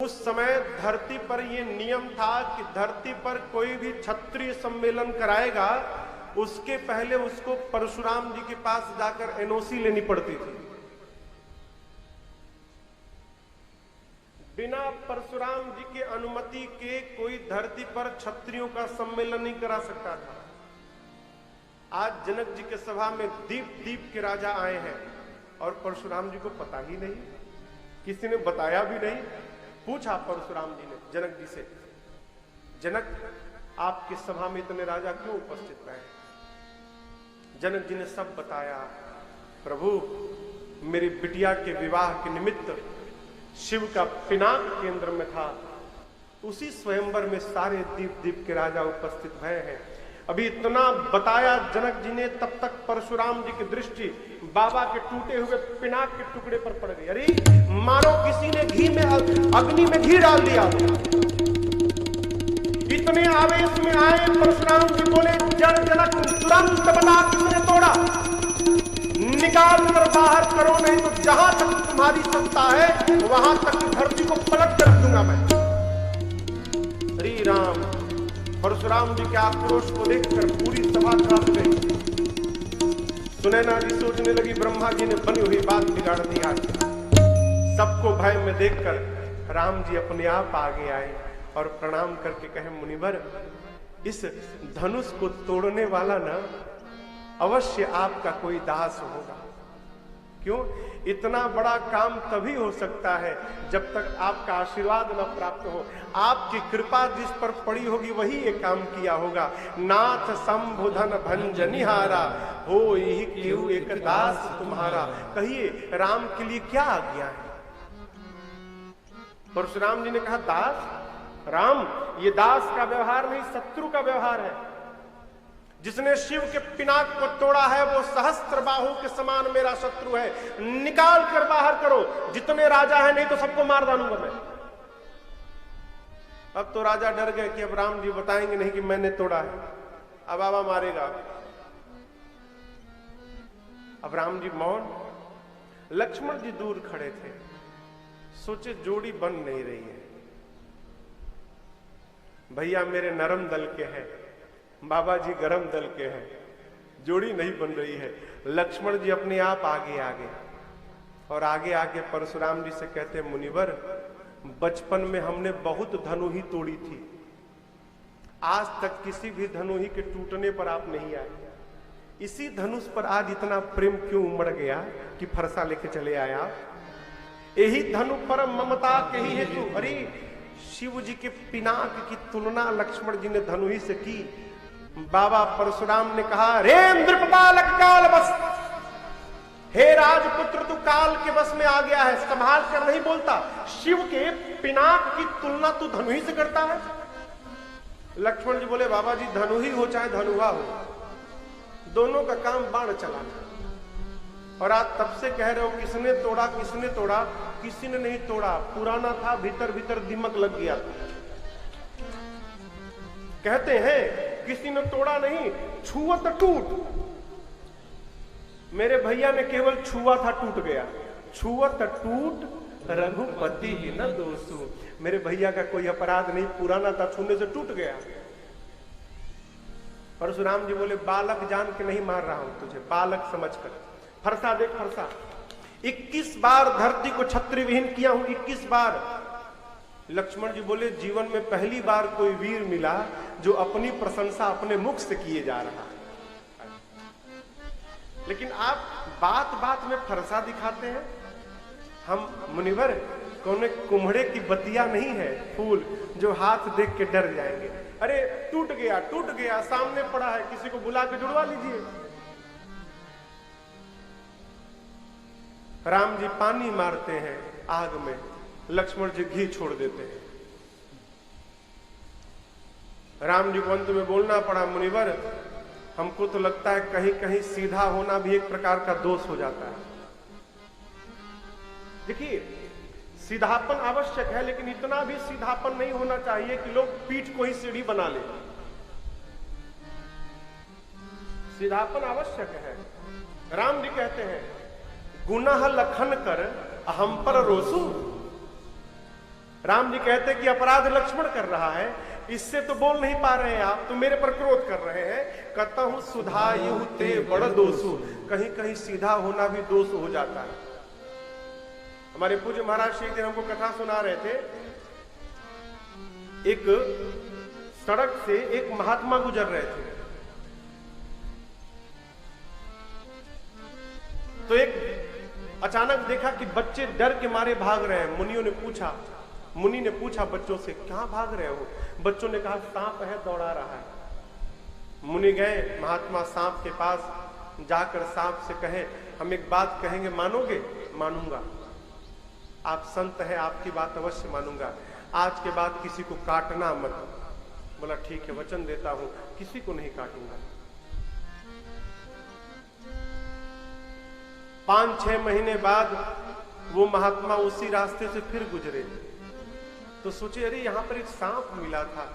उस समय धरती पर यह नियम था कि धरती पर कोई भी क्षत्रिय सम्मेलन कराएगा उसके पहले उसको परशुराम जी के पास जाकर एनओसी लेनी पड़ती थी। बिना परशुराम जी के अनुमति के कोई धरती पर क्षत्रियों का सम्मेलन नहीं करा सकता था। आज जनक जी के सभा में दीप दीप के राजा आए हैं और परशुराम जी को पता ही नहीं, किसी ने बताया भी नहीं। पूछा परशुराम जी ने जनक जी से, जनक आपकी सभा में इतने राजा क्यों उपस्थित रहे? जनक जी ने सब बताया। प्रभु, मेरी बिटिया के विवाह के निमित्त शिव का पिनाक केंद्र में था, उसी स्वयंवर में सारे दीप दीप के राजा उपस्थित भय हैं। अभी इतना बताया जनक जी ने, तब तक परशुराम जी की दृष्टि बाबा के टूटे हुए पिनाक के टुकड़े पर पड़ गई। अरे मानो किसी ने घी में अग्नि में घी डाल दिया। इतने आवेश में आए परशुराम जी बोले, जड़ जनक तुरंत बता किसने तोड़ा, निकाल कर बाहर करो, नहीं तो जहां तक तुम्हारी सत्ता है वहां तक धरती को पलट कर रख दूंगा मैं। श्री राम। परशुराम जी के आक्रोश को देखकर पूरी सभा कांप गई। सुनैना जी सोचने लगी, ब्रह्मा जी ने बनी हुई बात बिगाड़ दी। आज सबको भय में देखकर राम जी अपने आप आगे आए और प्रणाम करके कहे, मुनिवर, इस धनुष को तोड़ने वाला ना अवश्य आपका कोई दास होगा। क्यों? इतना बड़ा काम तभी हो सकता है जब तक आपका आशीर्वाद न प्राप्त हो। आपकी कृपा जिस पर पड़ी होगी वही ये काम किया होगा। नाथ संबोधन भंजनिहारा हो यही क्यों एक दास तुम्हारा। कहिए राम के लिए क्या आज्ञा है? परशुराम जी ने कहा, दास? राम, ये दास का व्यवहार नहीं, शत्रु का व्यवहार है। जिसने शिव के पिनाक को तोड़ा है वो सहस्त्र बाहु के समान मेरा शत्रु है। निकाल कर बाहर करो, जितने राजा हैं, नहीं तो सबको मार डालूंगा मैं। अब तो राजा डर गए कि अब राम जी बताएंगे नहीं कि मैंने तोड़ा है, अब बाबा मारेगा। अब राम जी मौन। लक्ष्मण जी दूर खड़े थे, सोचे जोड़ी बन नहीं रही है। भैया मेरे नरम दल के हैं, बाबा जी गरम दल के हैं, जोड़ी नहीं बन रही है। लक्ष्मण जी अपने आप आगे आगे और आगे आके परशुराम जी से कहते, मुनिवर, बचपन में हमने बहुत धनुही तोड़ी थी, आज तक किसी भी धनुही के टूटने पर आप नहीं आए। इसी धनुष पर आज इतना प्रेम क्यों उमड़ गया कि फरसा लेके चले आया? यही धनु पर ममता के ही हेतु। अरे शिव जी के पिनाक की तुलना लक्ष्मण जी ने धनुही से की। बाबा परशुराम ने कहा, रे इंद्रपालक काल बस, हे राजपुत्र तू काल के बस में आ गया है, संभाल कर नहीं बोलता। शिव के पिनाक की तुलना तू धनुही से करता है? लक्ष्मण जी बोले, बाबा जी धनुही हो चाहे धनुहा हो, दोनों का काम बाण चलाना। और आज तब से कह रहे हो किसने तोड़ा, किसने तोड़ा? किसी ने नहीं तोड़ा, पुराना था, भीतर भीतर दिमक लग गया था। कहते हैं किसी ने तोड़ा नहीं, छुआ तो टूट। मेरे भैया ने केवल छुआ था, टूट गया। छुआ तो टूट रघुपति ही न दोषु। मेरे भैया का कोई अपराध नहीं, पुराना था, छूने से टूट गया। परशुराम जी बोले, बालक जान के नहीं मार रहा हूं तुझे, बालक समझकर। फरसा देख, फरसा। 21 बार धरती को छत्र विहीन किया हूं, 21 बार। लक्ष्मण जी बोले, जीवन में पहली बार कोई वीर मिला जो अपनी प्रशंसा अपने मुख से किए जा रहा है। लेकिन आप बात बात में फरसा दिखाते हैं। हम मुनिवर कौन कुम्हड़े की बतिया नहीं है, फूल जो हाथ देख के डर जाएंगे। अरे टूट गया, टूट गया, सामने पड़ा है, किसी को बुला के जुड़वा लीजिए। राम जी पानी मारते हैं आग में, लक्ष्मण जी घी छोड़ देते हैं। राम जी को अंत में बोलना पड़ा, मुनिवर हमको तो लगता है कहीं कहीं सीधा होना भी एक प्रकार का दोष हो जाता है। देखिए सीधापन आवश्यक है, लेकिन इतना भी सीधापन नहीं होना चाहिए कि लोग पीठ को ही सीढ़ी बना ले। सीधापन आवश्यक है। राम जी कहते हैं, गुनाह लखन कर हम पर रोसू। राम जी कहते कि अपराध लक्ष्मण कर रहा है, इससे तो बोल नहीं पा रहे हैं आप, तो मेरे पर क्रोध कर रहे हैं। कहता हूं सुधा युह ते बड़ दोषु, कहीं कहीं सीधा होना भी दोष हो जाता है। हमारे पूज्य महाराज एक दिन हमको कथा सुना रहे थे। एक सड़क से एक महात्मा गुजर रहे थे, तो एक अचानक देखा कि बच्चे डर के मारे भाग रहे हैं। मुनि ने पूछा बच्चों से, कहां भाग रहे हो? बच्चों ने कहा सांप है, दौड़ा रहा है। मुनि गए महात्मा सांप के पास, जाकर सांप से कहे, हम एक बात कहेंगे, मानोगे? मानूंगा। आप संत हैं, आपकी बात अवश्य मानूंगा। आज के बाद किसी को काटना मत। बोला ठीक है, वचन देता हूं, किसी को नहीं काटूंगा। 5-6 महीने बाद वो महात्मा उसी रास्ते से फिर गुजरे, तो सोचे अरे यहां पर एक सांप मिला था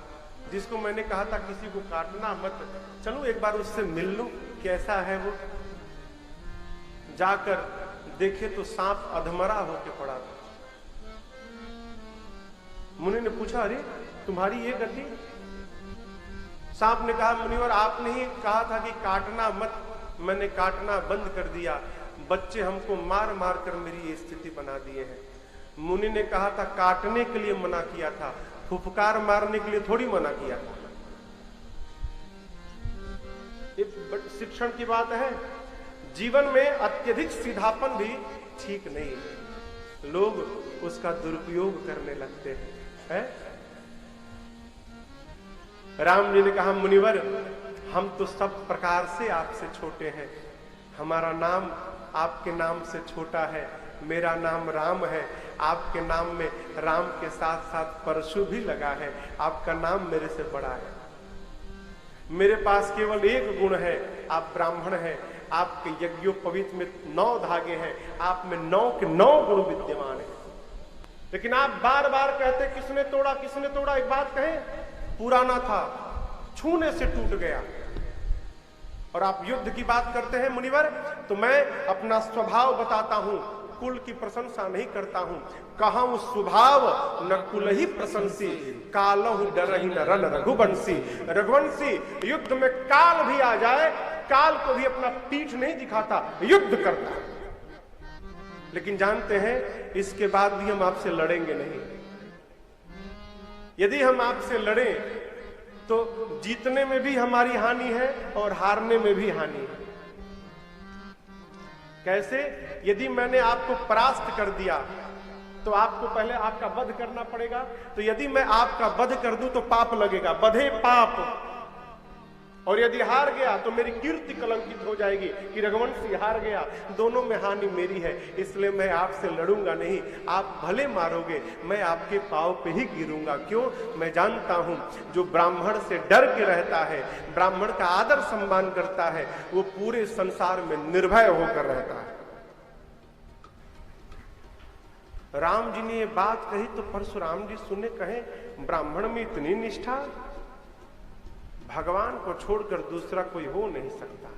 जिसको मैंने कहा था किसी को काटना मत, चलो एक बार उससे मिल लूं, कैसा है वो। जाकर देखे तो सांप अधमरा होके पड़ा था। मुनि ने पूछा अरे तुम्हारी ये गति? सांप ने कहा मुनिवर आपने ही कहा था कि काटना मत, मैंने काटना बंद कर दिया। बच्चे हमको मार मार कर मेरी ये स्थिति बना दिए हैं। मुनि ने कहा था काटने के लिए मना किया था, फुफकार मारने के लिए थोड़ी मना किया था। ये शिक्षण की बात है। जीवन में अत्यधिक सीधापन भी ठीक नहीं है, लोग उसका दुरुपयोग करने लगते हैं। राम जी ने कहा मुनिवर हम तो सब प्रकार से आपसे छोटे हैं, हमारा नाम आपके नाम से छोटा है, मेरा नाम राम है, आपके नाम में राम के साथ साथ परशु भी लगा है, आपका नाम मेरे से बड़ा है। मेरे पास केवल एक गुण है, आप ब्राह्मण हैं, आपके यज्ञोपवीत में 9 धागे हैं, आप में 9 के 9 गुण विद्यमान है। लेकिन आप बार बार कहते किसने तोड़ा किसने तोड़ा। एक बात कहें, पुराना था, छूने से टूट गया। और आप युद्ध की बात करते हैं मुनिवर, तो मैं अपना स्वभाव बताता हूं, कुल की प्रशंसा नहीं करता हूं। कहूं स्वभाव न कुल ही प्रशंसी, कालहु डरहि न रन रघुवंशी। रघुवंशी युद्ध में काल भी आ जाए, काल को भी अपना पीठ नहीं दिखाता, युद्ध करता। लेकिन जानते हैं इसके बाद भी हम आपसे लड़ेंगे नहीं। यदि हम आपसे लड़ें तो जीतने में भी हमारी हानि है और हारने में भी हानि है। कैसे? यदि मैंने आपको परास्त कर दिया तो आपको पहले आपका वध करना पड़ेगा, तो यदि मैं आपका वध कर दूं तो पाप लगेगा, वधे पाप। और यदि हार गया तो मेरी कीर्ति कलंकित हो जाएगी कि रघुवंशी हार गया, दोनों में हानि मेरी है। इसलिए मैं आपसे लड़ूंगा नहीं, आप भले मारोगे, मैं आपके पांव पे ही गिरूंगा। क्यों? मैं जानता हूं जो ब्राह्मण से डर के रहता है, ब्राह्मण का आदर सम्मान करता है, वो पूरे संसार में निर्भय होकर रहता है। राम जी ने ये बात कही तो परशुराम जी सुने, कहे ब्राह्मण में इतनी निष्ठा, भगवान को छोड़कर दूसरा कोई हो नहीं सकता।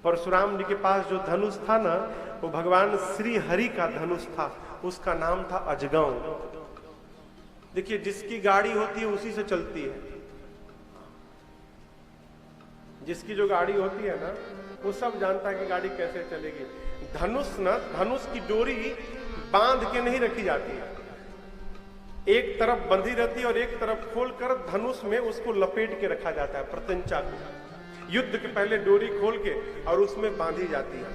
परशुराम जी के पास जो धनुष था ना, वो भगवान श्री हरि का धनुष था, उसका नाम था अजगव। देखिए जिसकी गाड़ी होती है उसी से चलती है, जिसकी जो गाड़ी होती है ना वो सब जानता है कि गाड़ी कैसे चलेगी। धनुष ना, धनुष की डोरी बांध के नहीं रखी जाती है, एक तरफ बंधी रहती है और एक तरफ खोलकर धनुष में उसको लपेट के रखा जाता है, प्रत्यंचा को। युद्ध के पहले डोरी खोल के और उसमें बांधी जाती है।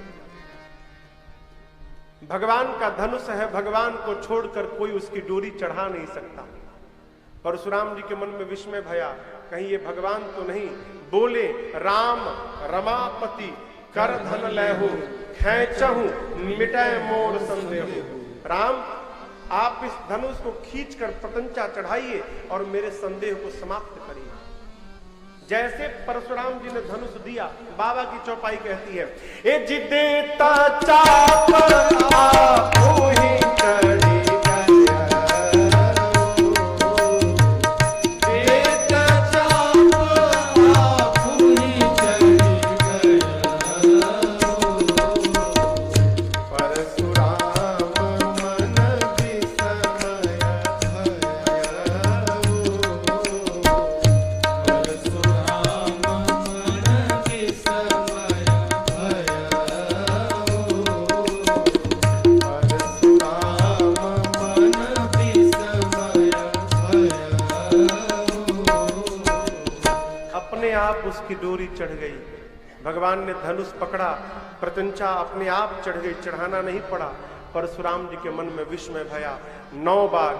भगवान का धनुष है, भगवान को छोड़कर कोई उसकी डोरी चढ़ा नहीं सकता। परशुराम जी के मन में विस्मय भया, कहीं ये भगवान तो नहीं। बोले राम रमापति कर धन लहु, खैचहु मिटाए मोर संदेहु। राम आप इस धनुष को खींचकर प्रत्यंचा चढ़ाइए और मेरे संदेह को समाप्त करिए। जैसे परशुराम जी ने धनुष दिया, बाबा की चौपाई कहती है, ए जिदेता चाप आपो ही चढ़ी उसकी डोरी चढ़ गई। भगवान ने धनुष पकड़ा, प्रत्यंचा अपने आप चढ़ गई, चढ़ाना नहीं पड़ा। परशुराम जी के मन में विस्मय भया। 9 बार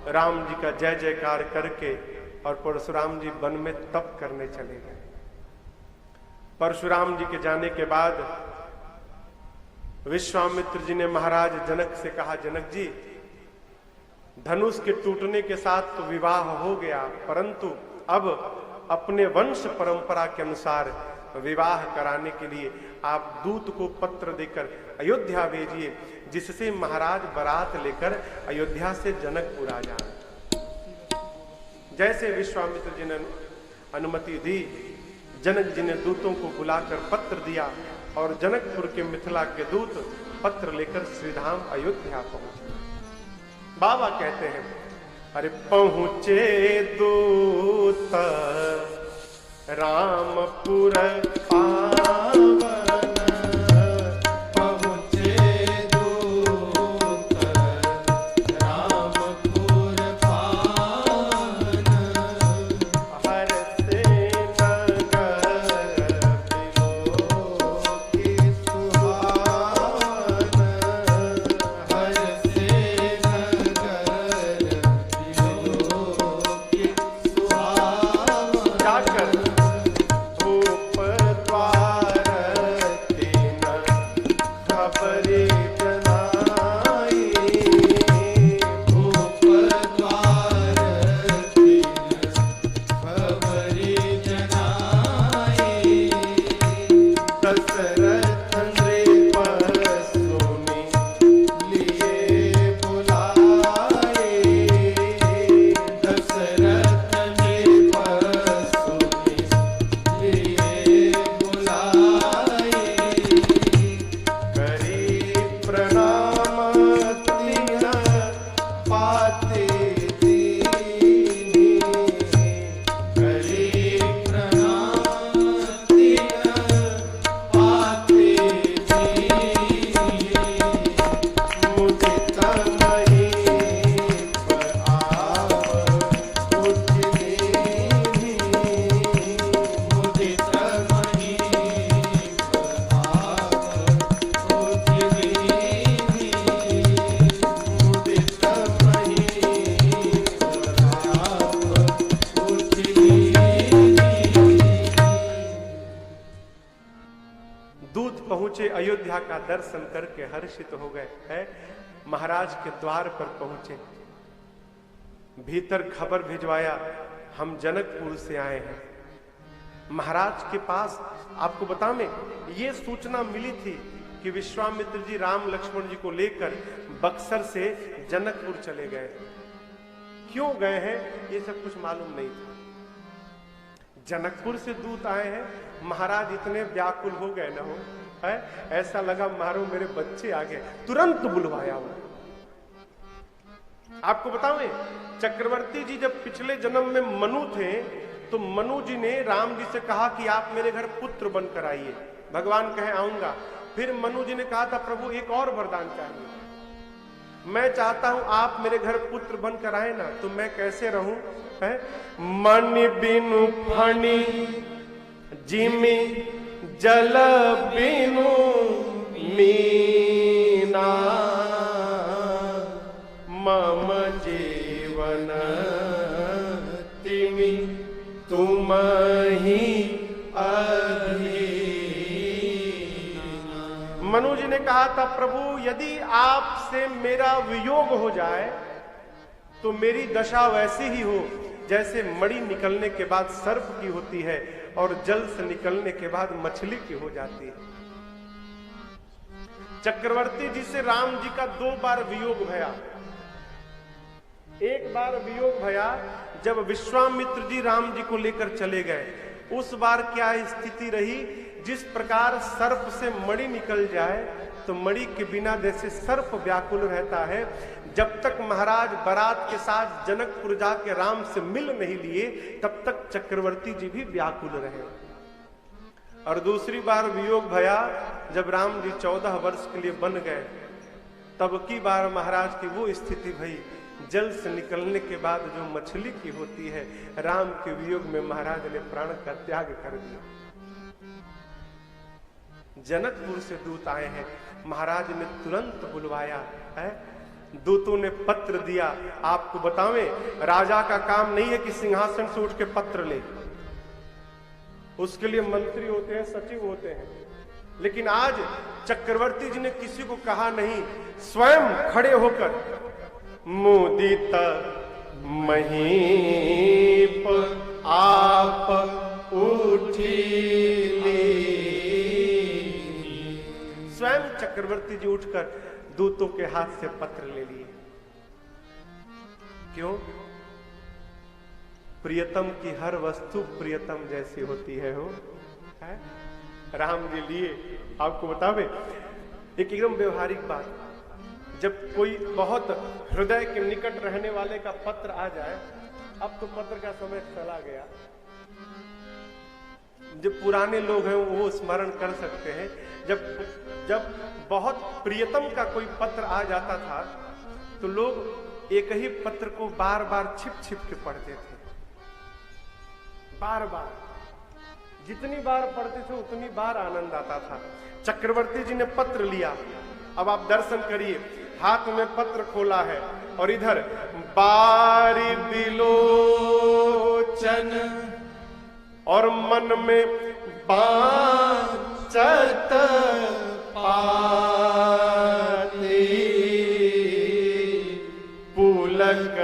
राम जी का जय जयकार करके और परशुराम जी वन में तप करने चले गए। परशुराम जी के जाने के बाद विश्वामित्र जी ने महाराज जनक से कहा, जनक जी, धनुष के टूटने के साथ तो विवाह हो गया, परंतु अब अपने वंश परंपरा के अनुसार विवाह कराने के लिए आप दूत को पत्र देकर अयोध्या भेजिए, जिससे महाराज बारात लेकर अयोध्या से जनकपुर आ जाए। जैसे विश्वामित्र जी ने अनुमति दी, जनक जी ने दूतों को बुलाकर पत्र दिया और जनकपुर के मिथिला के दूत पत्र लेकर श्रीधाम अयोध्या पहुंचे। बाबा कहते हैं, अरे पहुंचे दूत रामपुर पावन, पहुंचे दूत रामपुर पावन, हर से नगर विलोकी सुहावन, हर से नगर विलोकी सुहावन, जाकर धूप द्वार तीन खबरी जनाई, धूप द्वार तीन खबरी जनाई, दशरथ नृप सुनी लिए बुलाए, दशरथ नृप सुनी लिए बुलाए, करी प्रणाम तीन पाते दीनी, करी प्रणाम तीन पाते दीनी, मुदित महीप आव उजनी, मुदित महीप आव उजनी, मुदित महीप आव उजनी। दूत पहुंचे, अयोध्या का दर्शन करके हर्षित हो गए है। महाराज के द्वार पर पहुंचे, भीतर खबर भिजवाया, हम जनकपुर से आए हैं। महाराज के पास आपको बताऊं मैं, ये सूचना मिली थी कि विश्वामित्र जी राम लक्ष्मण जी को लेकर बक्सर से जनकपुर चले गए। क्यों गए हैं ये सब कुछ मालूम नहीं था। जनकपुर से दूत आए हैं, महाराज इतने व्याकुल हो गए ना हो है, ऐसा लगा मारो मेरे बच्चे आ गए, तुरंत बुलवाया वो। आपको बताऊं, चक्रवर्ती जी जब पिछले जन्म में मनु थे, तो मनु जी ने राम जी से कहा कि आप मेरे घर पुत्र बनकर आइए। भगवान कहे आऊंगा। फिर मनु जी ने कहा था, प्रभु एक और वरदान चाहिए, मैं चाहता हूं आप मेरे घर पुत्र बनकर आए ना, तो मैं कैसे रहूं है? मन बिनु फणी जिमी जल बिनु मीना, मम जीवन तिमि तुम ही अधीना। मनु जी ने कहा था, प्रभु यदि आपसे मेरा वियोग हो जाए तो मेरी दशा वैसी ही हो जैसे मणि निकलने के बाद सर्प की होती है और जल से निकलने के बाद मछली की हो जाती है। चक्रवर्ती जी से राम जी का 2 बार वियोग भया। एक बार वियोग भया जब विश्वामित्र जी राम जी को लेकर चले गए। उस बार क्या स्थिति रही, जिस प्रकार सर्प से मणि निकल जाए तो मणि के बिना जैसे सर्प व्याकुल रहता है, जब तक महाराज बारात के साथ जनकपुर जाके राम से मिल नहीं लिए तब तक चक्रवर्ती जी भी व्याकुल रहे। और दूसरी बार वियोग भया जब राम जी 14 वर्ष के लिए बन गए, तब की बार महाराज की वो स्थिति भई जल से निकलने के बाद जो मछली की होती है, राम के वियोग में महाराज ने प्राण का त्याग कर दिया। जनकपुर से दूत आए हैं, महाराज ने तुरंत बुलवाया है, दूतों ने पत्र दिया। आपको बतावें, राजा का काम नहीं है कि सिंहासन से उठ के पत्र ले, उसके लिए मंत्री होते हैं, सचिव होते हैं। लेकिन आज चक्रवर्ती जी ने किसी को कहा नहीं, स्वयं खड़े होकर मुदित महीप आप उठी, स्वयं चक्रवर्ती जी उठकर दूतों के हाथ से पत्र ले लिए। क्यों? प्रियतम की हर वस्तु प्रियतम जैसी होती है, हो है? राम जी लिए। आपको बतावे एक एकदम व्यवहारिक बात, जब कोई बहुत हृदय के निकट रहने वाले का पत्र आ जाए, अब तो पत्र का समय चला गया, जो पुराने लोग हैं वो स्मरण कर सकते हैं, जब बहुत प्रियतम का कोई पत्र आ जाता था तो लोग एक ही पत्र को बार बार छिप छिप के पढ़ते थे, बार बार, जितनी बार पढ़ते थे उतनी बार आनंद आता था। चक्रवर्ती जी ने पत्र लिया, अब आप दर्शन करिए, हाथ में पत्र खोला है और इधर बारी बिलोचन और मन में बांचत पाती, पुलक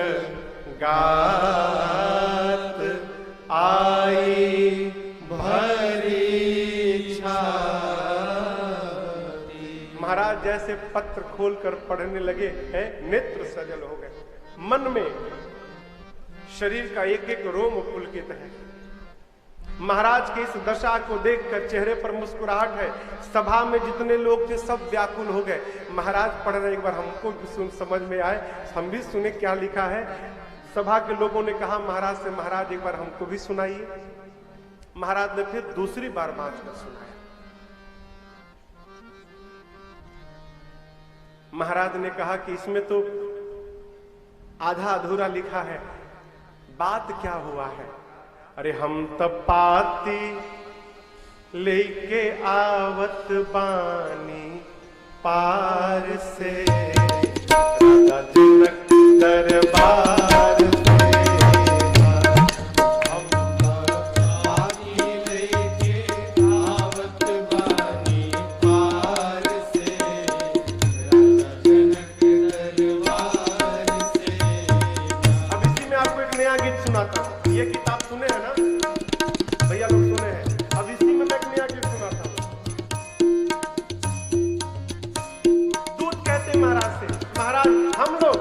गात आई भरी छाती। महाराज जैसे पत्र खोलकर पढ़ने लगे हैं, नेत्र सजल हो गए, मन में शरीर का एक एक रोम पुलकित है। महाराज की इस दशा को देखकर चेहरे पर मुस्कुराहट है। सभा में जितने लोग थे सब व्याकुल हो गए। महाराज पढ़ रहे, एक बार हमको भी सुन समझ में आए, हम भी सुने क्या लिखा है। सभा के लोगों ने कहा महाराज से, महाराज एक बार हमको भी सुनाइए। महाराज ने फिर दूसरी बार बात कर सुनाया। महाराज ने कहा कि इसमें तो आधा अधूरा लिखा है, बात क्या हुआ है? अरे हम तब पाती लेके आवत बानी पार से, राजा जनक दरबार से, हम पाती लेके आवत बानी पार से, राजा जनक दरबार से। अब इसी में आपको एक नया गीत सुनाता हूं। ये किताब सुने हैं ना भैया, लोग सुने हैं। अब इसी में मैं एक नया गीत सुनाता हूं। दूत कहते महाराज से, महाराज हम लोग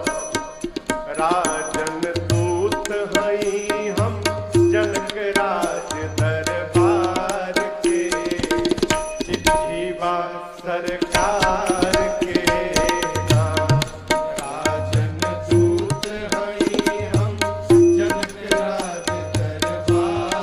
राजन दूत हई, हम जनक राज दरबार के, चिट्ठी बा सरकार के नाम। राजन दूत हई हम जनक राज दरबार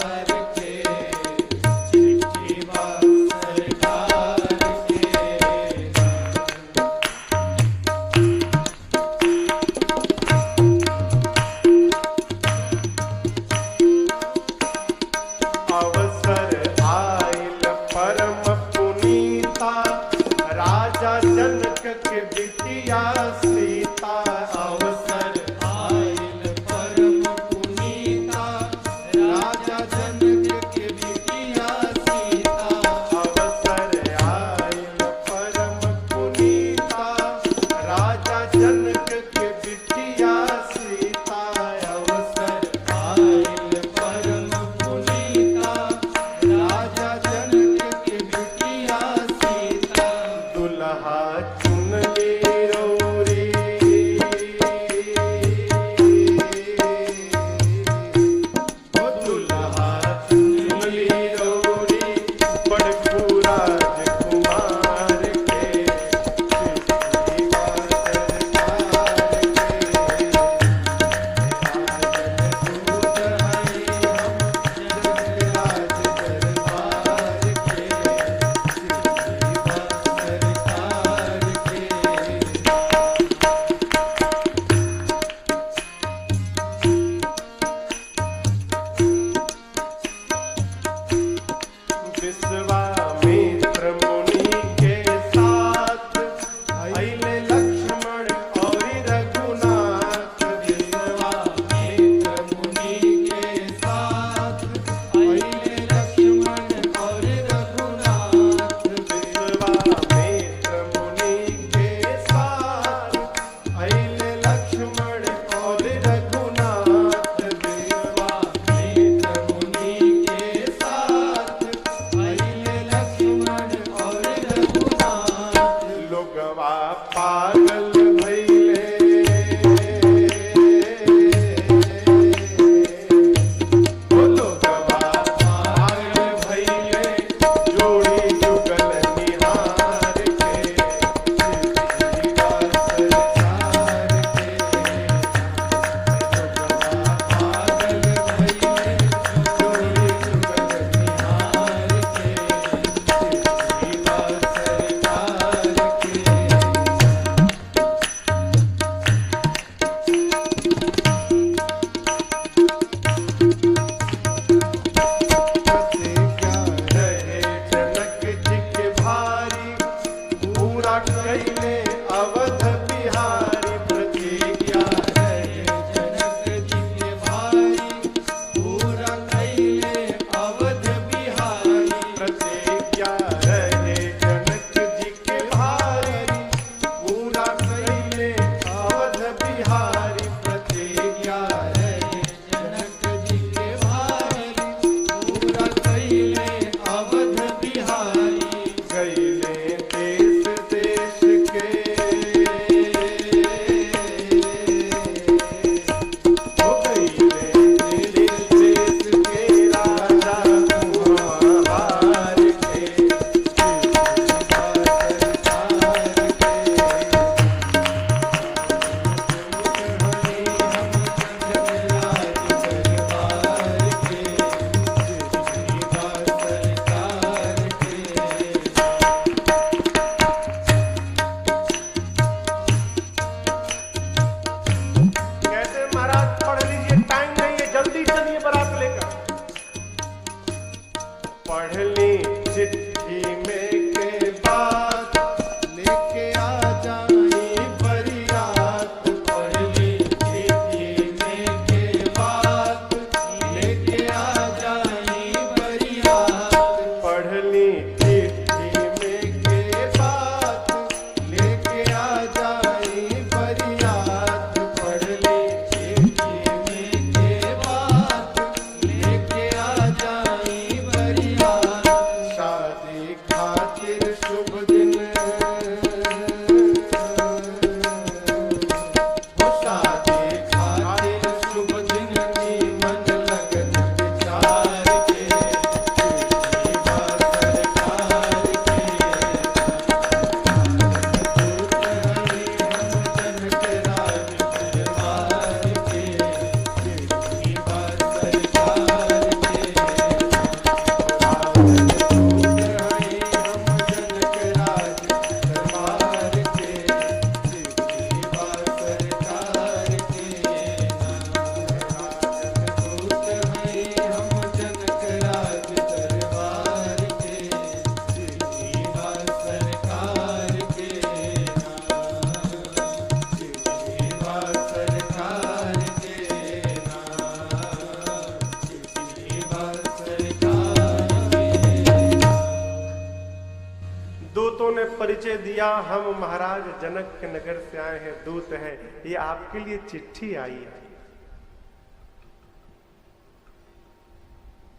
भैया हम महाराज जनक के नगर से आए हैं, दूत हैं, ये आपके लिए चिट्ठी आई है।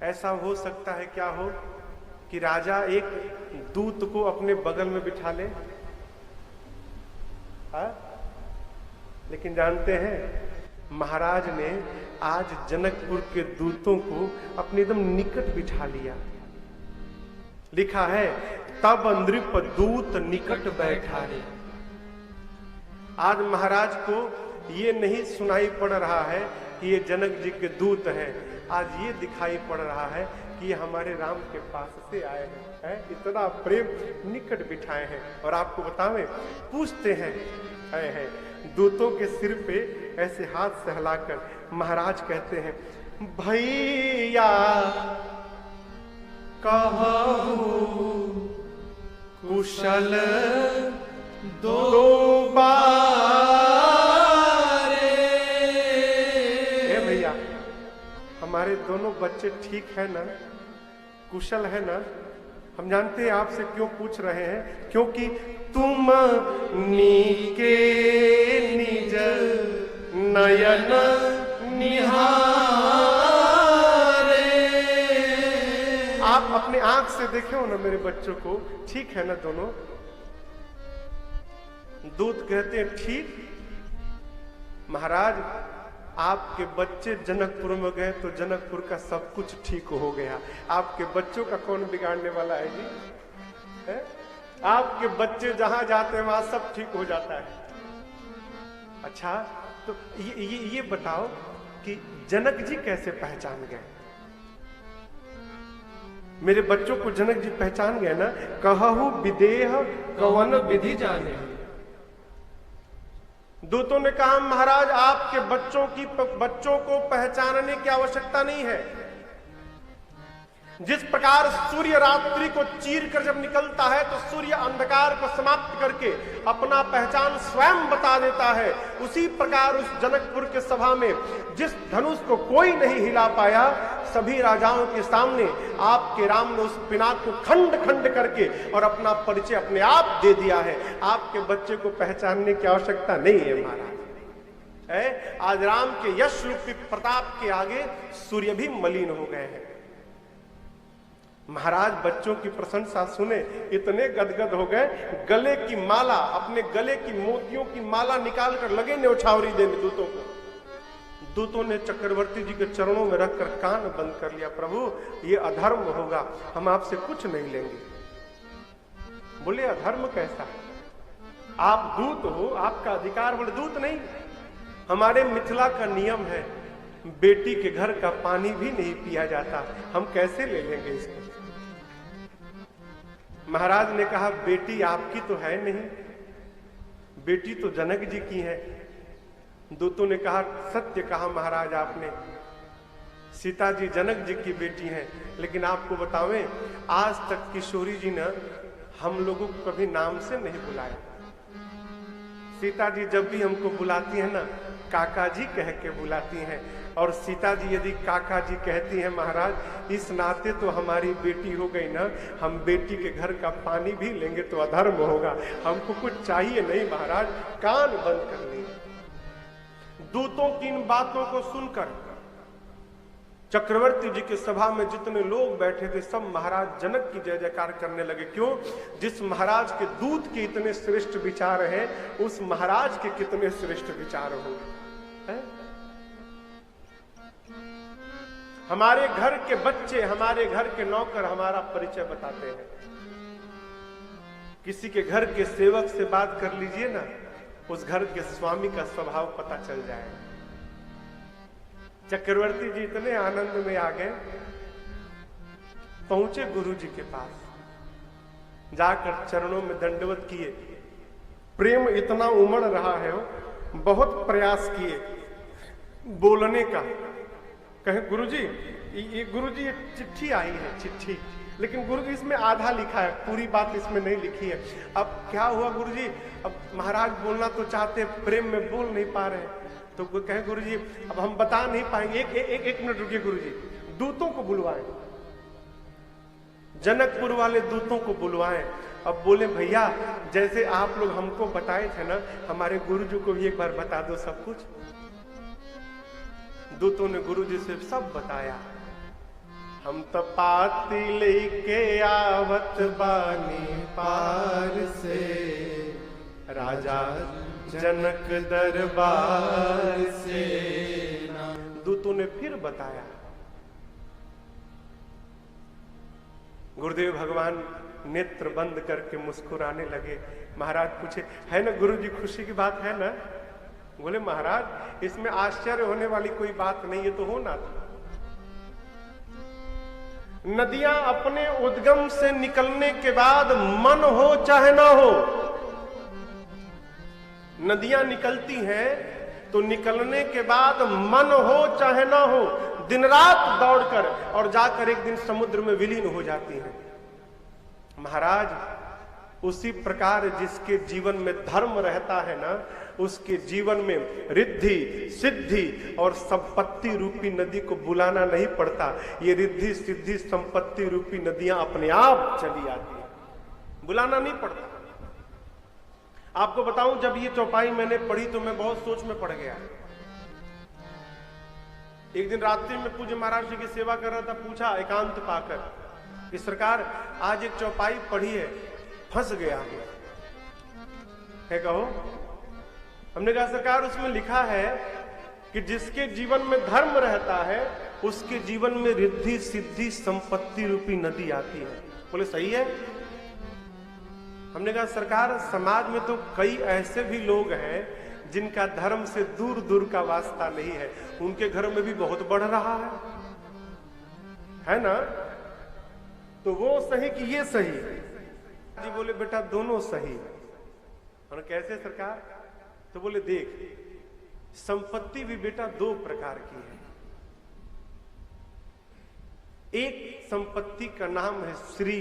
ऐसा हो सकता है क्या हो कि राजा एक दूत को अपने बगल में बिठा ले, लेकिन जानते हैं महाराज ने आज जनकपुर के दूतों को अपने एकदम निकट बिठा लिया। लिखा है तब नृप दूत निकट बैठा रे। आज महाराज को ये नहीं सुनाई पड़ रहा है कि ये जनक जी के दूत हैं, आज ये दिखाई पड़ रहा है कि ये हमारे राम के पास से आए हैं। इतना प्रेम निकट बिठाए हैं। और आपको बतावें, पूछते हैं आए हैं दूतों के सिर पे ऐसे हाथ सहलाकर महाराज कहते हैं भैया कहूं कुशल दो बारे। ए भैया, हमारे दोनों बच्चे ठीक है ना, कुशल है ना? हम जानते हैं आपसे क्यों पूछ रहे हैं, क्योंकि तुम नीके निज नयन निहारे। आप अपने आंख से देखे हो ना मेरे बच्चों को, ठीक है ना दोनों? दूत कहते हैं ठीक। महाराज आपके बच्चे जनकपुर में गए तो जनकपुर का सब कुछ ठीक हो गया। आपके बच्चों का कौन बिगाड़ने वाला है जी? है? आपके बच्चे जहां जाते हैं वहां सब ठीक हो जाता है। अच्छा, तो ये बताओ कि जनक जी कैसे पहचान गए? मेरे बच्चों को जनक जी पहचान गए ना। कहहु विदेह कवन विधि जाने। दूतों ने कहा महाराज आपके बच्चों को पहचानने की आवश्यकता नहीं है। जिस प्रकार सूर्य रात्रि को चीर कर जब निकलता है तो सूर्य अंधकार को समाप्त करके अपना पहचान स्वयं बता देता है, उसी प्रकार उस जनकपुर के सभा में जिस धनुष को कोई नहीं हिला पाया, सभी राजाओं के सामने आपके राम ने उस पिनाक को खंड खंड करके और अपना परिचय अपने आप दे दिया है। आपके बच्चे को पहचानने की आवश्यकता नहीं है महाराज। आज राम के यश रूपी प्रताप के आगे सूर्य भी मलिन हो गए हैं। महाराज बच्चों की प्रशंसा सुने इतने गदगद हो गए, गले की माला, अपने गले की मोतियों की माला निकालकर लगे न्यौछावरी देने दूतों को। दूतों ने चक्रवर्ती जी के चरणों में रखकर कान बंद कर लिया, प्रभु ये अधर्म होगा, हम आपसे कुछ नहीं लेंगे। बोले अधर्म कैसा? आप दूत हो, आपका अधिकार। बोले दूत नहीं, हमारे मिथिला का नियम है बेटी के घर का पानी भी नहीं पिया जाता, हम कैसे ले लेंगे इसको? महाराज ने कहा बेटी आपकी तो है नहीं, बेटी तो जनक जी की है। दूतों ने कहा सत्य कहा महाराज आपने, सीता जी जनक जी की बेटी हैं। लेकिन आपको बतावें आज तक किशोरी जी ने हम लोगों को कभी नाम से नहीं बुलाया। सीता जी जब भी हमको बुलाती है ना, काका जी कह के बुलाती हैं। और सीता जी यदि काका जी कहती हैं महाराज, इस नाते तो हमारी बेटी हो गई ना, हम बेटी के घर का पानी भी लेंगे तो अधर्म होगा, हमको कुछ चाहिए नहीं महाराज, कान बंद कर लिए। दूतों की इन बातों को सुनकर चक्रवर्ती जी की सभा में जितने लोग बैठे थे सब महाराज जनक की जय जयकार करने लगे। क्यों? जिस महाराज के दूत के इतने श्रेष्ठ विचार हैं, उस महाराज के कितने श्रेष्ठ विचार होंगे। हमारे घर के बच्चे, हमारे घर के नौकर हमारा परिचय बताते हैं। किसी के घर के सेवक से बात कर लीजिए ना, उस घर के स्वामी का स्वभाव पता चल जाएगा। चक्रवर्ती जी इतने आनंद में आ गए, पहुंचे गुरु जी के पास, जाकर चरणों में दंडवत किए। प्रेम इतना उमड़ रहा है, बहुत प्रयास किए बोलने का। कहे गुरुजी ये चिट्ठी आई है, चिट्ठी, लेकिन गुरुजी इसमें आधा लिखा है, पूरी बात इसमें नहीं लिखी है। अब क्या हुआ गुरुजी? अब महाराज बोलना तो चाहते हैं, प्रेम में बोल नहीं पा रहे। तो कहे गुरुजी अब हम बता नहीं पाएंगे, एक मिनट रुकिए गुरुजी, दूतों को बुलवाएं, जनकपुर वाले दूतों को बुलवाएं अब बोले भैया जैसे आप लोग हमको बताए थे ना, हमारे गुरुजी को भी एक बार बता दो सब कुछ। दूतों ने गुरुजी से सब बताया। हम तो पाती लेके आवत बानी पार से, राजा जनक दरबार से। दूतों ने फिर बताया। गुरुदेव भगवान नेत्र बंद करके मुस्कुराने लगे। महाराज पूछे, है ना गुरुजी, खुशी की बात है ना? बोले महाराज इसमें आश्चर्य होने वाली कोई बात नहीं, ये तो होना था। नदियां अपने उद्गम से निकलने के बाद मन हो चाहे ना हो, नदियां निकलती हैं तो निकलने के बाद मन हो चाहे ना हो, दिन रात दौड़कर और जाकर एक दिन समुद्र में विलीन हो जाती हैं। महाराज उसी प्रकार जिसके जीवन में धर्म रहता है ना, उसके जीवन में रिद्धि सिद्धि और संपत्ति रूपी नदी को बुलाना नहीं पड़ता। ये रिद्धि सिद्धि संपत्ति रूपी नदियां अपने आप चली आती हैं, बुलाना नहीं पड़ता। आपको बताऊं, जब ये चौपाई मैंने पढ़ी तो मैं बहुत सोच में पड़ गया। एक दिन रात्रि में पूज्य महाराज जी की सेवा कर रहा था, पूछा एकांत पाकर कि सरकार आज एक चौपाई पढ़ी है, फंस गया है, कहो। हमने कहा सरकार उसमें लिखा है कि जिसके जीवन में धर्म रहता है उसके जीवन में रिद्धि सिद्धि संपत्ति रूपी नदी आती है। बोले सही है। हमने कहा सरकार समाज में तो कई ऐसे भी लोग हैं जिनका धर्म से दूर दूर का वास्ता नहीं है, उनके घर में भी बहुत बढ़ रहा है ना? तो वो सही कि ये सही? जी बोले बेटा दोनों सही। और कैसे सरकार? तो बोले देख, संपत्ति भी बेटा दो प्रकार की है। एक संपत्ति का नाम है श्री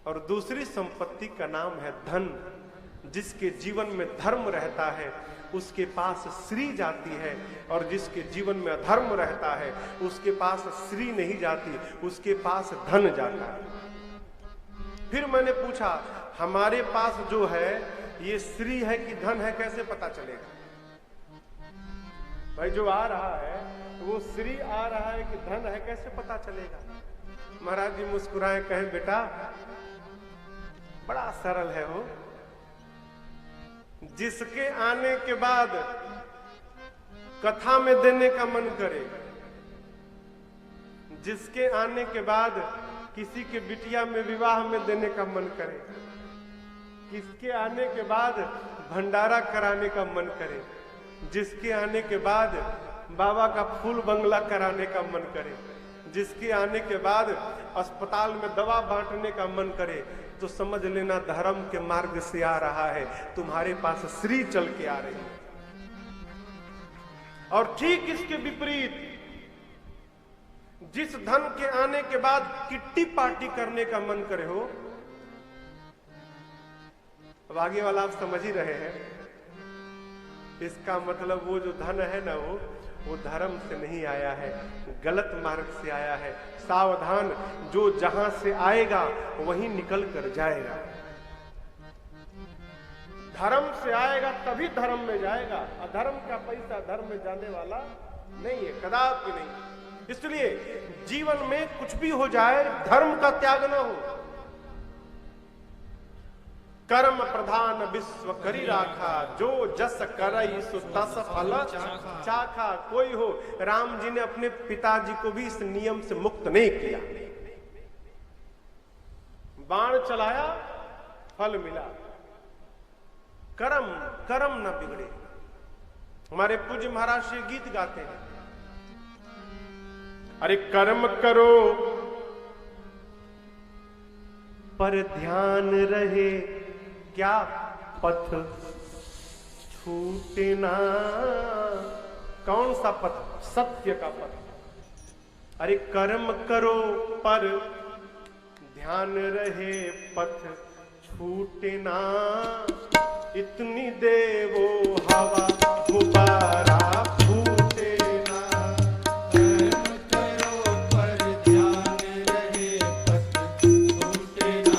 और दूसरी संपत्ति का नाम है धन। जिसके जीवन में धर्म रहता है उसके पास श्री जाती है, और जिसके जीवन में अधर्म रहता है उसके पास श्री नहीं जाती, उसके पास धन जाता है। फिर मैंने पूछा हमारे पास जो है ये श्री है कि धन है, कैसे पता चलेगा? भाई जो आ रहा है वो श्री आ रहा है कि धन है, कैसे पता चलेगा? महाराज जी मुस्कुराए, कहे बेटा बड़ा सरल है वो। जिसके आने के बाद कथा में देने का मन करे, जिसके आने के बाद किसी के बिटिया में विवाह में देने का मन करे, किसके आने के बाद भंडारा कराने का मन करे, जिसके आने के बाद बाबा का फूल बंगला कराने का मन करे, जिसके आने के बाद अस्पताल में दवा बांटने का मन करे, तो समझ लेना धर्म के मार्ग से आ रहा है, तुम्हारे पास श्री चल के आ रही है। और ठीक इसके विपरीत जिस धन के आने के बाद किट्टी पार्टी करने का मन करे हो, अब आगे वाला आप समझ ही रहे हैं, इसका मतलब वो जो धन है ना वो धर्म से नहीं आया है, गलत मार्ग से आया है। सावधान, जो जहां से आएगा वहीं निकल कर जाएगा। धर्म से आएगा तभी धर्म में जाएगा, अधर्म का पैसा धर्म में जाने वाला नहीं है, कदापि नहीं। इसलिए जीवन में कुछ भी हो जाए धर्म का त्याग न हो। कर्म प्रधान विश्व करी राखा, जो जस करई सो तस फल चाखा। कोई हो, राम जी ने अपने पिताजी को भी इस नियम से मुक्त नहीं किया। बाण चलाया, फल मिला। कर्म न बिगड़े। हमारे पूज्य महाराज श्री गीत गाते हैं, अरे कर्म करो पर ध्यान रहे, क्या पथ छूटे ना। कौन सा पथ? सत्य का पथ। अरे कर्म करो पर ध्यान रहे, पथ छूटे ना। इतनी देवो हवा गुब्बारा फूटे ना। कर्म करो पर ध्यान रहे, पथ छूटे ना।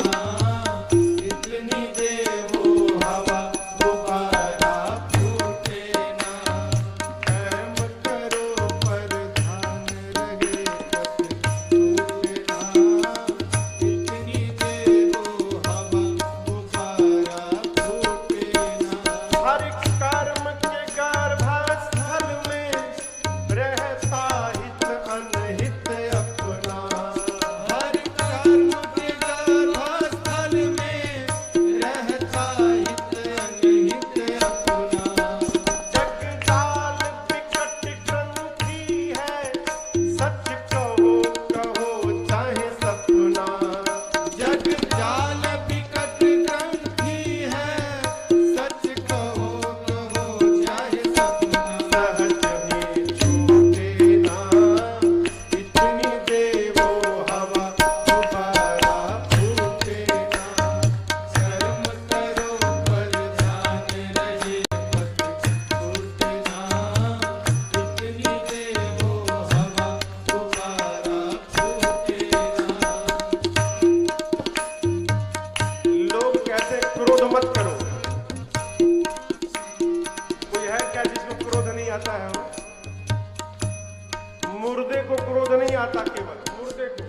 को क्रोध नहीं आता, केवल मुर्दे को।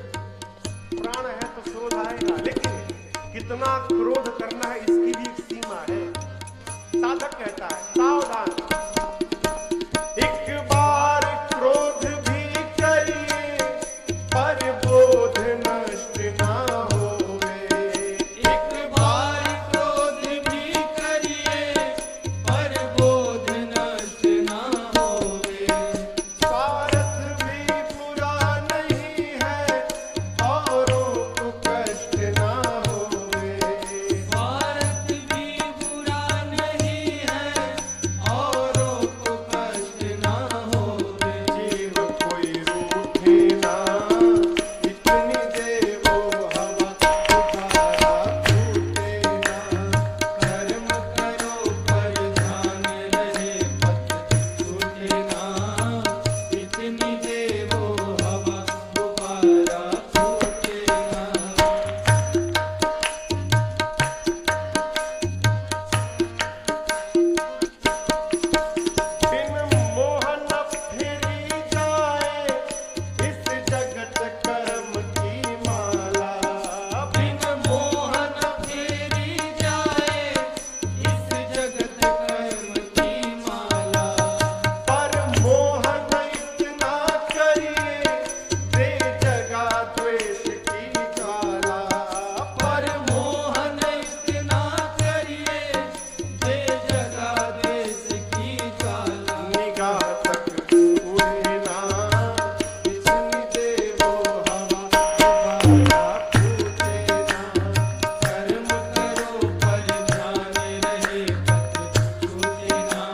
प्राण है तो क्रोध आएगा, लेकिन कितना क्रोध करना है इसकी भी एक सीमा है। साधक कहता है सावधान, एक बार क्रोध भी करिए पर बोध नष्ट ना होवे। एक बार क्रोध भी करिए पर बोध नष्ट ना होवे। स्वार्थ भी बुरा नहीं है औरों को कष्ट ना होवे। स्वार्थ भी बुरा नहीं है औरों को कष्ट ना होवे। जीव कोई रूठे ना इतनी देवो हवा, तुम्हारा फूटे ना। कर्म करो पर ध्यान रहे पथ छूटे ना। इतनी देवो हवा दोबारा छूटे ना। बिन मोहन फेरी जाए इस जगत कर्म की माला। बिन मोहन फेरी जाए इस जगत कर्म की माला। पर मोहन इतना करिए दे जगा द्वेष की ज्वाला। पर मोहन इतना करिए दे जगा देश की ज्वाला। निगाह तक उड़े ना इतनी देवो हवा, तुम्हारा फूटे ना। कर्म करो पर ध्यान रहे पथ छूटे ना।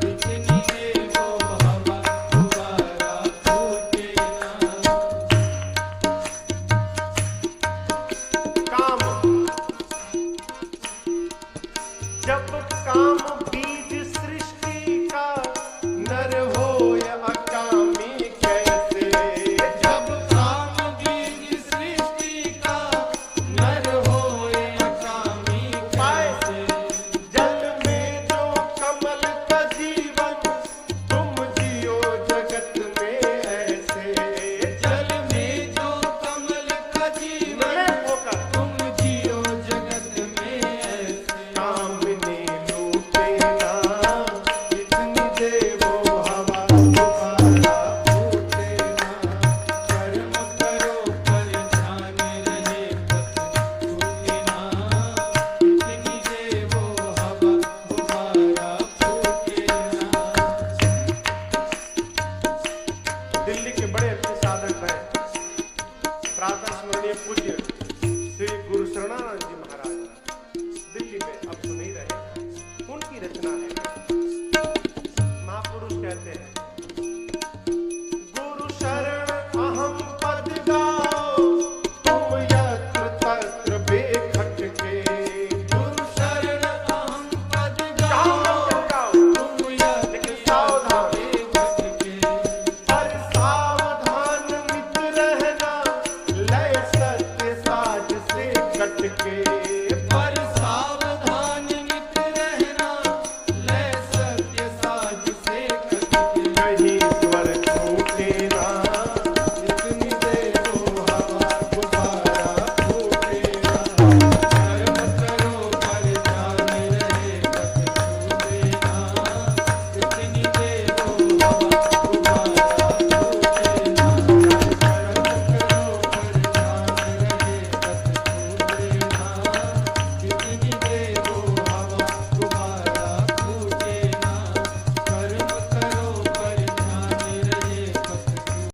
इतनी देवो हवा दोबारा फूटे ना। काम, जब काम बीज सृष्टि का नर हो या अकामी कैसे। जब काम बीज सृष्टि का नर होए अकामी कैसे। जल में जो कमल का जीवन तुम जियो जगत में ऐसे। जल में जो कमल का जीवन निर्लेप होकर तुम जियो जगत में ऐसे। कामनी लूटे ना इतनी देवो हवा, तुम्हारा फूटे ना। कर्म करो पर ध्यान रहे पथ छूटे ना। इतनी देवो हवा दोबारा फूटे ना। दिल्ली के बड़े अच्छे साधक हैं, प्रातः स्मरणीय पूज्य